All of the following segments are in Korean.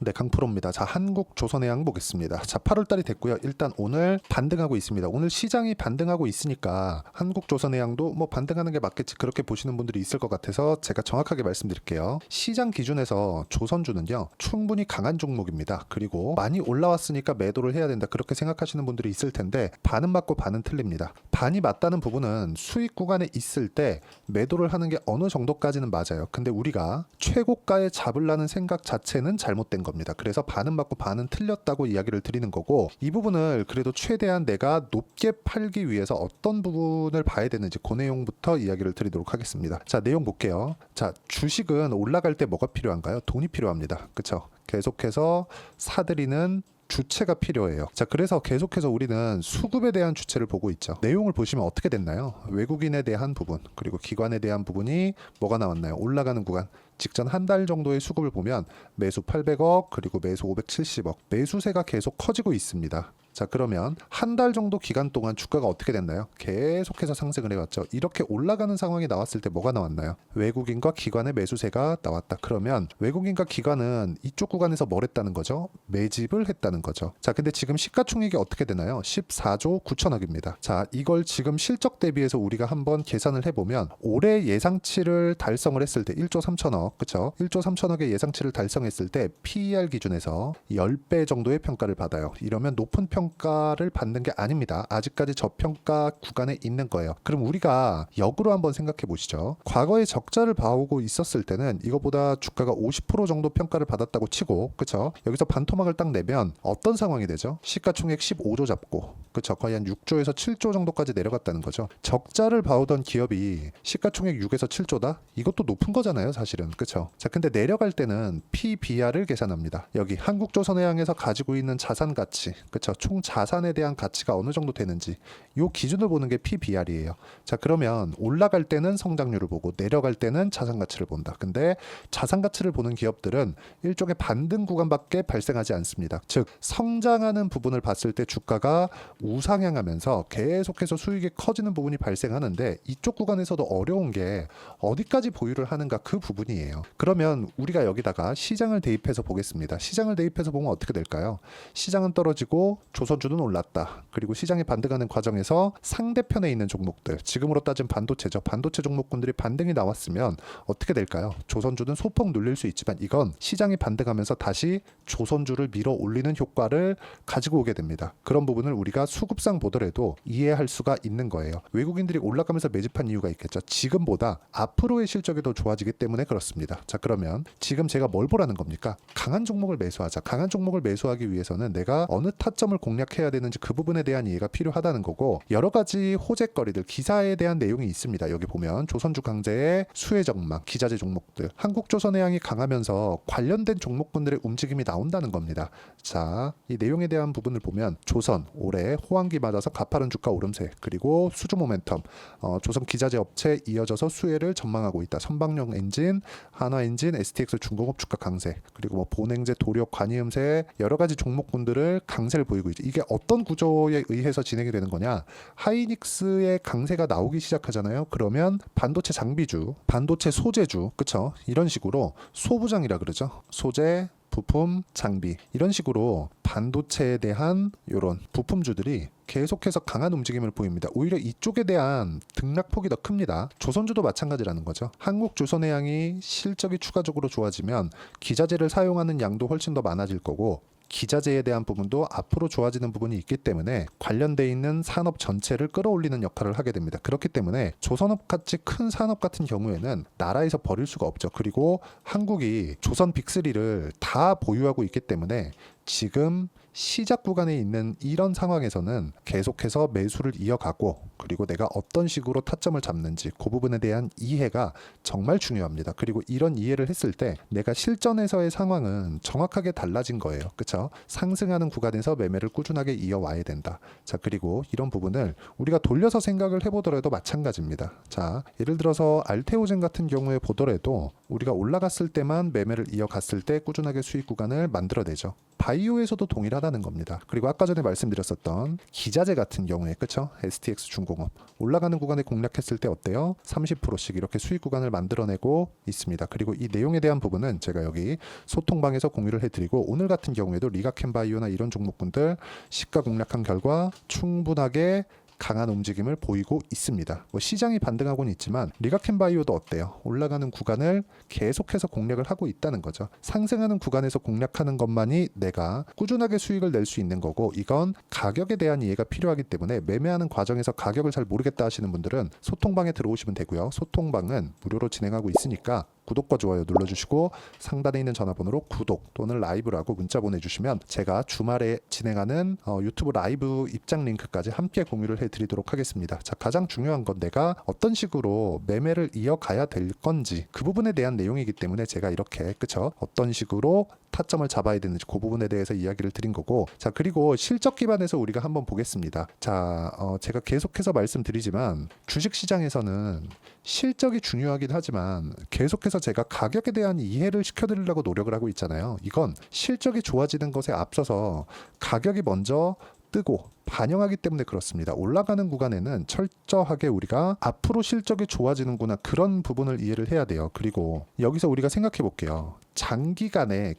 네, 강프로입니다. 자, 한국조선해양 보겠습니다. 자, 8월달이 됐고요. 일단 오늘 반등하고 있습니다. 오늘 시장이 반등하고 있으니까 한국조선해양도 뭐 반등하는 게 맞겠지, 그렇게 보시는 분들이 있을 것 같아서 제가 정확하게 말씀드릴게요. 시장 기준에서 조선주는요, 충분히 강한 종목입니다. 그리고 많이 올라왔으니까 매도를 해야 된다, 그렇게 생각하시는 분들이 있을 텐데 반은 맞고 반은 틀립니다. 반이 맞다는 부분은 수익 구간에 있을 때 매도를 하는 게 어느 정도까지는 맞아요. 근데 우리가 최고가에 잡으려는 생각 자체는 잘못된 겁니다. 그래서 반은 맞고 반은 틀렸다고 이야기를 드리는 거고, 이 부분을 그래도 최대한 내가 높게 팔기 위해서 어떤 부분을 봐야 되는지 그 내용부터 이야기를 드리도록 하겠습니다. 자, 내용 볼게요. 자, 주식은 올라갈 때 뭐가 필요한가요? 돈이 필요합니다. 그쵸? 계속해서 사들이는 주체가 필요해요. 자, 그래서 계속해서 우리는 수급에 대한 주체를 보고 있죠. 내용을 보시면 어떻게 됐나요? 외국인에 대한 부분, 그리고 기관에 대한 부분이 뭐가 나왔나요? 올라가는 구간, 직전 한 달 정도의 수급을 보면 매수 800억, 그리고 매수 570억, 매수세가 계속 커지고 있습니다. 자, 그러면 한 달 정도 기간 동안 주가가 어떻게 됐나요? 계속해서 상승을 해왔죠. 이렇게 올라가는 상황이 나왔을 때 뭐가 나왔나요? 외국인과 기관의 매수세가 나왔다. 그러면 외국인과 기관은 이쪽 구간에서 뭘 했다는 거죠? 매집을 했다는 거죠. 자, 근데 지금 시가총액이 어떻게 되나요? 14조 9천억입니다. 자, 이걸 지금 실적 대비해서 우리가 한번 계산을 해보면 올해 예상치를 달성을 했을 때 1조 3천억, 그쵸? 1조 3천억의 예상치를 달성했을 때 PER 기준에서 10배 정도의 평가를 받아요. 이러면 높은 평가를 받는 게 아닙니다. 아직까지 저평가 구간에 있는 거예요. 그럼 우리가 역으로 한번 생각해 보시죠. 과거에 적자를 봐오고 있었을 때는 이거보다 주가가 50% 정도 평가를 받았다고 치고, 그쵸? 여기서 반토막을 딱 내면 어떤 상황이 되죠? 시가총액 15조 잡고, 그쵸? 거의 한 6조에서 7조 정도까지 내려갔다는 거죠. 적자를 봐오던 기업이 시가총액 6에서 7조다? 이것도 높은 거잖아요, 사실은. 그쵸? 자, 근데 내려갈 때는 PBR을 계산합니다. 여기 한국조선해양에서 가지고 있는 자산 가치, 그쵸? 총 자산에 대한 가치가 어느 정도 되는지, 요 기준을 보는 게 PBR이에요. 자, 그러면 올라갈 때는 성장률을 보고 내려갈 때는 자산 가치를 본다. 근데 자산 가치를 보는 기업들은 일종의 반등 구간밖에 발생하지 않습니다. 즉, 성장하는 부분을 봤을 때 주가가 우상향하면서 계속해서 수익이 커지는 부분이 발생하는데, 이쪽 구간에서도 어려운 게 어디까지 보유를 하는가, 그 부분이에요. 그러면 우리가 여기다가 시장을 대입해서 보겠습니다. 시장을 대입해서 보면 어떻게 될까요? 시장은 떨어지고 조선주는 올랐다. 그리고 시장이 반등하는 과정에서 상대편에 있는 종목들, 지금으로 따진 반도체죠. 반도체 종목군들이 반등이 나왔으면 어떻게 될까요? 조선주는 소폭 눌릴 수 있지만 이건 시장이 반등하면서 다시 조선주를 밀어 올리는 효과를 가지고 오게 됩니다. 그런 부분을 우리가 수급상 보더라도 이해할 수가 있는 거예요. 외국인들이 올라가면서 매집한 이유가 있겠죠. 지금보다 앞으로의 실적이 더 좋아지기 때문에 그렇습니다. 자, 그러면 지금 제가 뭘 보라는 겁니까? 강한 종목을 매수하자. 강한 종목을 매수하기 위해서는 내가 어느 타점을 공략해야 되는지 그 부분에 대한 이해가 필요하다는 거고, 여러 가지 호재거리들, 기사에 대한 내용이 있습니다. 여기 보면 조선주 강제의 수혜 전망, 기자재 종목들, 한국조선해양이 강하면서 관련된 종목군들의 움직임이 나온다는 겁니다. 자, 이 내용에 대한 부분을 보면 조선 올해 호황기 맞아서 가파른 주가 오름세, 그리고 수주 모멘텀, 조선 기자재 업체 이어져서 수혜를 전망하고 있다. 선박용 엔진, 한화엔진, STX 중공업 주가 강세, 그리고 뭐 본행제, 도력, 관이음세, 여러 가지 종목군들을 강세를 보이고 있죠. 이게 어떤 구조에 의해서 진행이 되는 거냐? 하이닉스의 강세가 나오기 시작하잖아요. 그러면 반도체 장비주, 반도체 소재주, 그쵸? 이런 식으로 소부장이라 그러죠. 소재, 부품, 장비, 이런 식으로 반도체에 대한 이런 부품주들이 계속해서 강한 움직임을 보입니다. 오히려 이쪽에 대한 등락폭이 더 큽니다. 조선주도 마찬가지라는 거죠. 한국조선해양이 실적이 추가적으로 좋아지면 기자재를 사용하는 양도 훨씬 더 많아질 거고, 기자재에 대한 부분도 앞으로 좋아지는 부분이 있기 때문에 관련돼 있는 산업 전체를 끌어올리는 역할을 하게 됩니다. 그렇기 때문에 조선업 같이 큰 산업 같은 경우에는 나라에서 버릴 수가 없죠. 그리고 한국이 조선 빅3를 다 보유하고 있기 때문에 지금 시작 구간에 있는 이런 상황에서는 계속해서 매수를 이어가고, 그리고 내가 어떤 식으로 타점을 잡는지 그 부분에 대한 이해가 정말 중요합니다. 그리고 이런 이해를 했을 때 내가 실전에서의 상황은 정확하게 달라진 거예요. 그렇죠? 상승하는 구간에서 매매를 꾸준하게 이어와야 된다. 자, 그리고 이런 부분을 우리가 돌려서 생각을 해보더라도 마찬가지입니다. 자, 예를 들어서 알테오젠 같은 경우에 보더라도 우리가 올라갔을 때만 매매를 이어갔을 때 꾸준하게 수익 구간을 만들어내죠. 바이오에서도 동일하다는 겁니다. 그리고 아까 전에 말씀드렸었던 기자재 같은 경우에 그쵸? STX 중공업 올라가는 구간에 공략했을 때 어때요? 30%씩 이렇게 수익 구간을 만들어내고 있습니다. 그리고 이 내용에 대한 부분은 제가 여기 소통방에서 공유를 해드리고 오늘 같은 경우에도 리가켄바이오나 이런 종목군들 시가 공략한 결과 충분하게 강한 움직임을 보이고 있습니다. 시장이 반등하고는 있지만 리가켄바이오도 어때요? 올라가는 구간을 계속해서 공략을 하고 있다는 거죠. 상승하는 구간에서 공략하는 것만이 내가 꾸준하게 수익을 낼 수 있는 거고 이건 가격에 대한 이해가 필요하기 때문에 매매하는 과정에서 가격을 잘 모르겠다 하시는 분들은 소통방에 들어오시면 되고요. 소통방은 무료로 진행하고 있으니까 구독과 좋아요 눌러주시고 상단에 있는 전화번호로 구독 또는 라이브라고 문자 보내주시면 제가 주말에 진행하는 유튜브 라이브 입장 링크까지 함께 공유를 해드리도록 하겠습니다. 자, 가장 중요한 건 내가 어떤 식으로 매매를 이어가야 될 건지 그 부분에 대한 내용이기 때문에 제가 이렇게 그쵸? 어떤 식으로 타점을 잡아야 되는지 그 부분에 대해서 이야기를 드린 거고 자 그리고 실적 기반에서 우리가 한번 보겠습니다. 자 제가 계속해서 말씀드리지만 주식시장에서는 실적이 중요하긴 하지만 계속해서 제가 가격에 대한 이해를 시켜드리려고 노력을 하고 있잖아요. 이건 실적이 좋아지는 것에 앞서서 가격이 먼저 뜨고 반영하기 때문에 그렇습니다. 올라가는 구간에는 철저하게 우리가 앞으로 실적이 좋아지는구나 그런 부분을 이해를 해야 돼요. 그리고 여기서 우리가 생각해 볼게요. 장기간의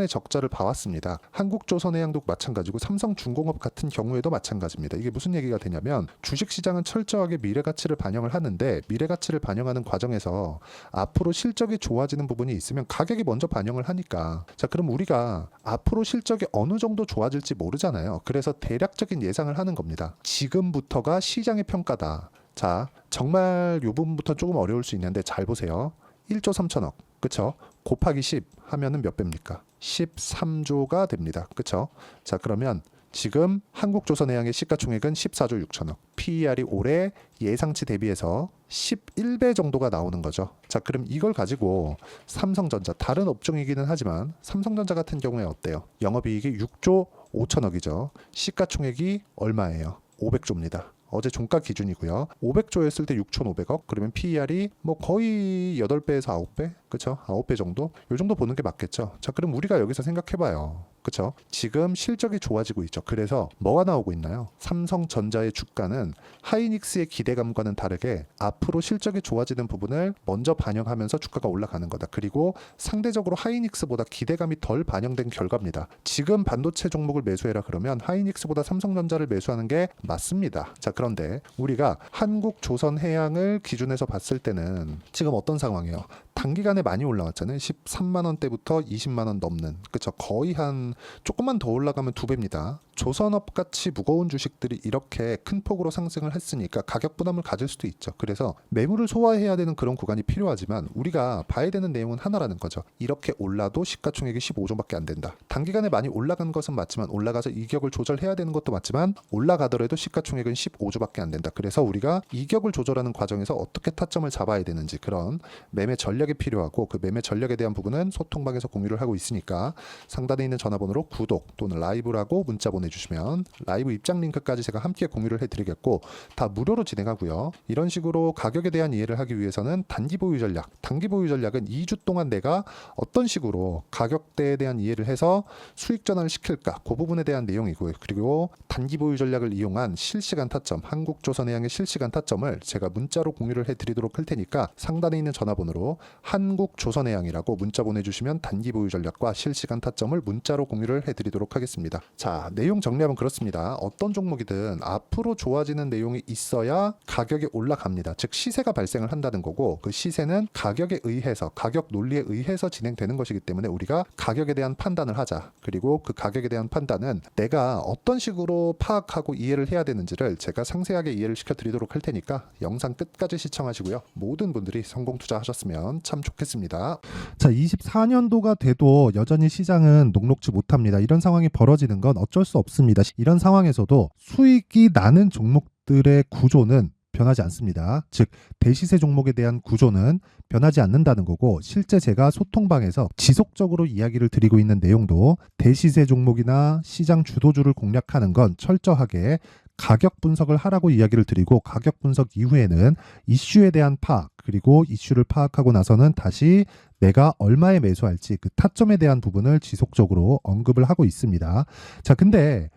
적자를 봐왔습니다. 한국조선해양도 마찬가지고 삼성중공업 같은 경우에도 마찬가지입니다. 이게 무슨 얘기가 되냐면 주식시장은 철저하게 미래가치를 반영을 하는데 미래가치를 반영하는 과정에서 앞으로 실적이 좋아지는 부분이 있으면 가격이 먼저 반영을 하니까 자 그럼 우리가 앞으로 실적이 어느 정도 좋아질지 모르잖아요. 그래서 대략적인 예상을 하는 겁니다. 지금부터가 시장의 평가다. 자 정말 이 부분부터 조금 어려울 수 있는데 잘 보세요. 1조 3천억 그쵸? 곱하기 10 하면은 몇 배입니까? 13조가 됩니다. 그쵸? 자 그러면 지금 한국조선해양의 시가총액은 14조 6천억 PER이 올해 예상치 대비해서 11배 정도가 나오는 거죠. 자 그럼 이걸 가지고 삼성전자 다른 업종이기는 하지만 삼성전자 같은 경우에 어때요? 영업이익이 6조 5천억이죠. 시가총액이 얼마예요? 500조입니다. 어제 종가 기준이고요. 500조였을 때 6,500억 그러면 PER이 뭐 거의 8배에서 9배 그쵸? 9배 정도? 요 정도 보는 게 맞겠죠. 자 그럼 우리가 여기서 생각해봐요. 그쵸? 지금 실적이 좋아지고 있죠. 그래서 뭐가 나오고 있나요? 삼성전자의 주가는 하이닉스의 기대감과는 다르게 앞으로 실적이 좋아지는 부분을 먼저 반영하면서 주가가 올라가는 거다. 그리고 상대적으로 하이닉스보다 기대감이 덜 반영된 결과입니다. 지금 반도체 종목을 매수해라 그러면 하이닉스보다 삼성전자를 매수하는 게 맞습니다. 자 그런데 우리가 한국조선해양을 기준해서 봤을 때는 지금 어떤 상황이에요? 단기간에 많이 올라왔잖아요. 13만 원대부터 20만 원 넘는 그쵸? 거의 한 조금만 더 올라가면 2배입니다. 조선업 같이 무거운 주식들이 이렇게 큰 폭으로 상승을 했으니까 가격 부담을 가질 수도 있죠. 그래서 매물을 소화해야 되는 그런 구간이 필요하지만 우리가 봐야 되는 내용은 하나라는 거죠. 이렇게 올라도 시가총액이 15조밖에 안 된다. 단기간에 많이 올라간 것은 맞지만 올라가서 이격을 조절해야 되는 것도 맞지만 올라가더라도 시가총액은 15조밖에 안 된다. 그래서 우리가 이격을 조절하는 과정에서 어떻게 타점을 잡아야 되는지 그런 매매 전략이 필요하고 그 매매 전략에 대한 부분은 소통방에서 공유를 하고 있으니까 상단에 있는 전화번호로 구독 또는 라이브라고 문자 보내주시면 라이브 입장 링크까지 제가 함께 공유를 해드리겠고 다 무료로 진행하고요. 이런 식으로 가격에 대한 이해를 하기 위해서는 단기 보유 전략, 단기 보유 전략은 2주 동안 내가 어떤 식으로 가격대에 대한 이해를 해서 수익 전환을 시킬까 그 부분에 대한 내용이고요. 그리고 단기 보유 전략을 이용한 실시간 타점, 한국조선해양의 실시간 타점을 제가 문자로 공유를 해드리도록 할 테니까 상단에 있는 전화번호로 한국조선해양이라고 문자 보내주시면 단기 보유 전략과 실시간 타점을 문자로 공유를 해드리도록 하겠습니다. 자, 내용 정리하면 그렇습니다. 어떤 종목이든 앞으로 좋아지는 내용이 있어야 가격이 올라갑니다. 즉 시세가 발생을 한다는 거고 그 시세는 가격에 의해서 가격 논리에 의해서 진행되는 것이기 때문에 우리가 가격에 대한 판단을 하자. 그리고 그 가격에 대한 판단은 내가 어떤 식으로 파악하고 이해를 해야 되는지를 제가 상세하게 이해를 시켜드리도록 할 테니까 영상 끝까지 시청하시고요. 모든 분들이 성공 투자하셨으면 참 좋겠습니다. 자, 24년도가 돼도 여전히 시장은 녹록지 못합니다. 이런 상황이 벌어지는 건 어쩔 수 없습니다. 이런 상황에서도 수익이 나는 종목들의 구조는 변하지 않습니다. 즉 대시세 종목에 대한 구조는 변하지 않는다는 거고 실제 제가 소통방에서 지속적으로 이야기를 드리고 있는 내용도 대시세 종목이나 시장 주도주를 공략하는 건 철저하게 가격 분석을 하라고 이야기를 드리고 가격 분석 이후에는 이슈에 대한 파악 그리고 이슈를 파악하고 나서는 다시 내가 얼마에 매수할지 그 타점에 대한 부분을 지속적으로 언급을 하고 있습니다. 자, 근데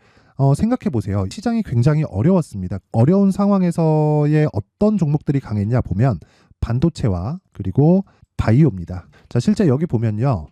생각해 보세요. 시장이 굉장히 어려웠습니다. 어려운 상황에서의 어떤 종목들이 강했냐 보면 반도체와 그리고 바이오입니다. 자, 실제 여기 보면요.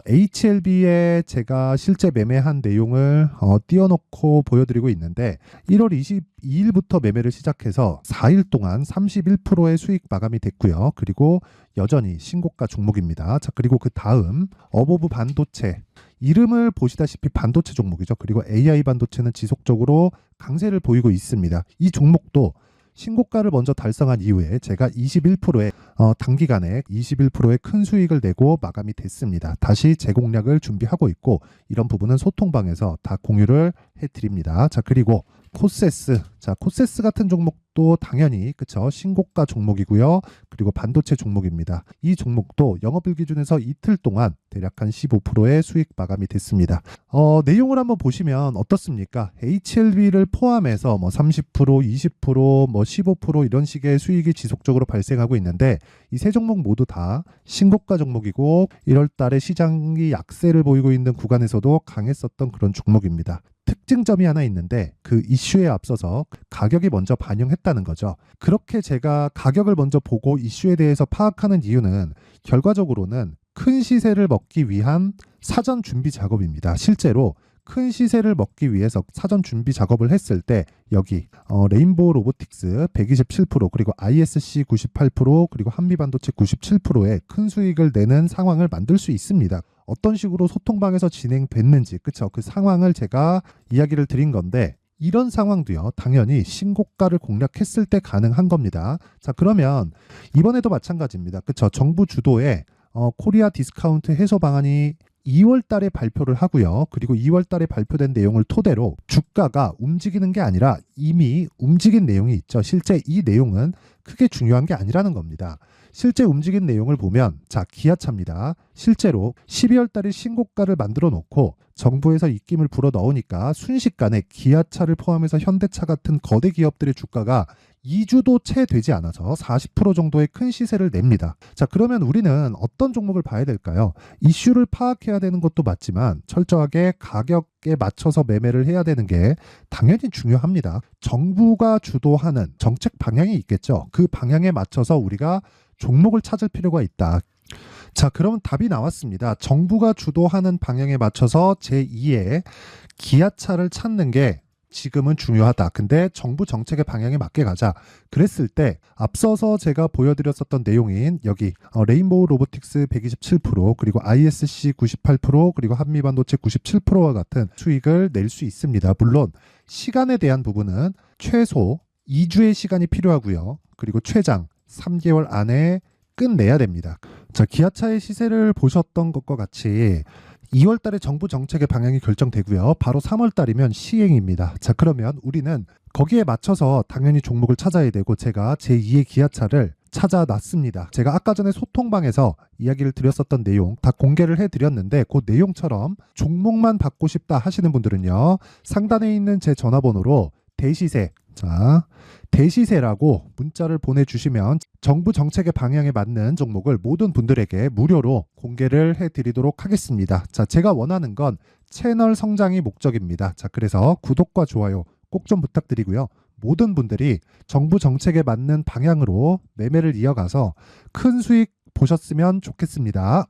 HLB에 제가 실제 매매한 내용을 띄워놓고 보여드리고 있는데 1월 22일부터 매매를 시작해서 4일 동안 31%의 수익 마감이 됐고요. 그리고 여전히 신고가 종목입니다. 자, 그리고 그 다음 어보브 반도체, 이름을 보시다시피 반도체 종목이죠. 그리고 AI 반도체는 지속적으로 강세를 보이고 있습니다. 이 종목도 신고가를 먼저 달성한 이후에 제가 21%의 단기간에 21%의 큰 수익을 내고 마감이 됐습니다. 다시 재공략을 준비하고 있고 이런 부분은 소통방에서 다 공유를 해드립니다. 자, 그리고 코세스. 자, 코세스 같은 종목도 당연히 그쵸, 신고가 종목이고요. 그리고 반도체 종목입니다. 이 종목도 영업일 기준에서 이틀 동안 대략 한 15%의 수익 마감이 됐습니다. 내용을 한번 보시면 어떻습니까? HLB를 포함해서 뭐 30%, 20%, 뭐 15% 이런 식의 수익이 지속적으로 발생하고 있는데 이 세 종목 모두 다 신고가 종목이고 1월 달에 시장이 약세를 보이고 있는 구간에서도 강했었던 그런 종목입니다. 특징점이 하나 있는데 그 이슈에 앞서서 가격이 먼저 반영했다는 거죠. 그렇게 제가 가격을 먼저 보고 이슈에 대해서 파악하는 이유는 결과적으로는 큰 시세를 먹기 위한 사전 준비 작업입니다. 실제로 큰 시세를 먹기 위해서 사전 준비 작업을 했을 때 여기 레인보우 로보틱스 127% 그리고 ISC 98% 그리고 한미반도체 97%의 큰 수익을 내는 상황을 만들 수 있습니다. 어떤 식으로 소통방에서 진행됐는지 그쵸, 그 상황을 제가 이야기를 드린 건데 이런 상황도요 당연히 신고가를 공략했을 때 가능한 겁니다. 자, 그러면 이번에도 마찬가지입니다. 그쵸, 정부 주도의 코리아 디스카운트 해소 방안이 2월 달에 발표를 하고요. 그리고 2월 달에 발표된 내용을 토대로 주가가 움직이는 게 아니라 이미 움직인 내용이 있죠. 실제 이 내용은 크게 중요한 게 아니라는 겁니다. 실제 움직인 내용을 보면 자, 기아차입니다. 실제로 12월 달에 신고가를 만들어 놓고 정부에서 입김을 불어 넣으니까 순식간에 기아차를 포함해서 현대차 같은 거대 기업들의 주가가 2주도 채 되지 않아서 40% 정도의 큰 시세를 냅니다. 자, 그러면 우리는 어떤 종목을 봐야 될까요? 이슈를 파악해야 되는 것도 맞지만 철저하게 가격에 맞춰서 매매를 해야 되는 게 당연히 중요합니다. 정부가 주도하는 정책 방향이 있겠죠. 그 방향에 맞춰서 우리가 종목을 찾을 필요가 있다. 자, 그러면 답이 나왔습니다. 정부가 주도하는 방향에 맞춰서 제2의 기아차를 찾는 게 지금은 중요하다. 근데 정부 정책의 방향에 맞게 가자. 그랬을 때 앞서서 제가 보여드렸었던 내용인 여기 레인보우 로보틱스 127% 그리고 ISC 98% 그리고 한미반도체 97%와 같은 수익을 낼 수 있습니다. 물론 시간에 대한 부분은 최소 2주의 시간이 필요하고요. 그리고 최장 3개월 안에 끝내야 됩니다. 자, 기아차의 시세를 보셨던 것과 같이 2월 달에 정부 정책의 방향이 결정되고요. 바로 3월 달이면 시행입니다. 자, 그러면 우리는 거기에 맞춰서 당연히 종목을 찾아야 되고 제가 제2의 기아차를 찾아놨습니다. 제가 아까 전에 소통방에서 이야기를 드렸었던 내용 다 공개를 해드렸는데 그 내용처럼 종목만 받고 싶다 하시는 분들은요. 상단에 있는 제 전화번호로 대시세, 자, 대시세라고 문자를 보내주시면 정부 정책의 방향에 맞는 종목을 모든 분들에게 무료로 공개를 해드리도록 하겠습니다. 자, 제가 원하는 건 채널 성장이 목적입니다. 자, 그래서 구독과 좋아요 꼭 좀 부탁드리고요. 모든 분들이 정부 정책에 맞는 방향으로 매매를 이어가서 큰 수익 보셨으면 좋겠습니다.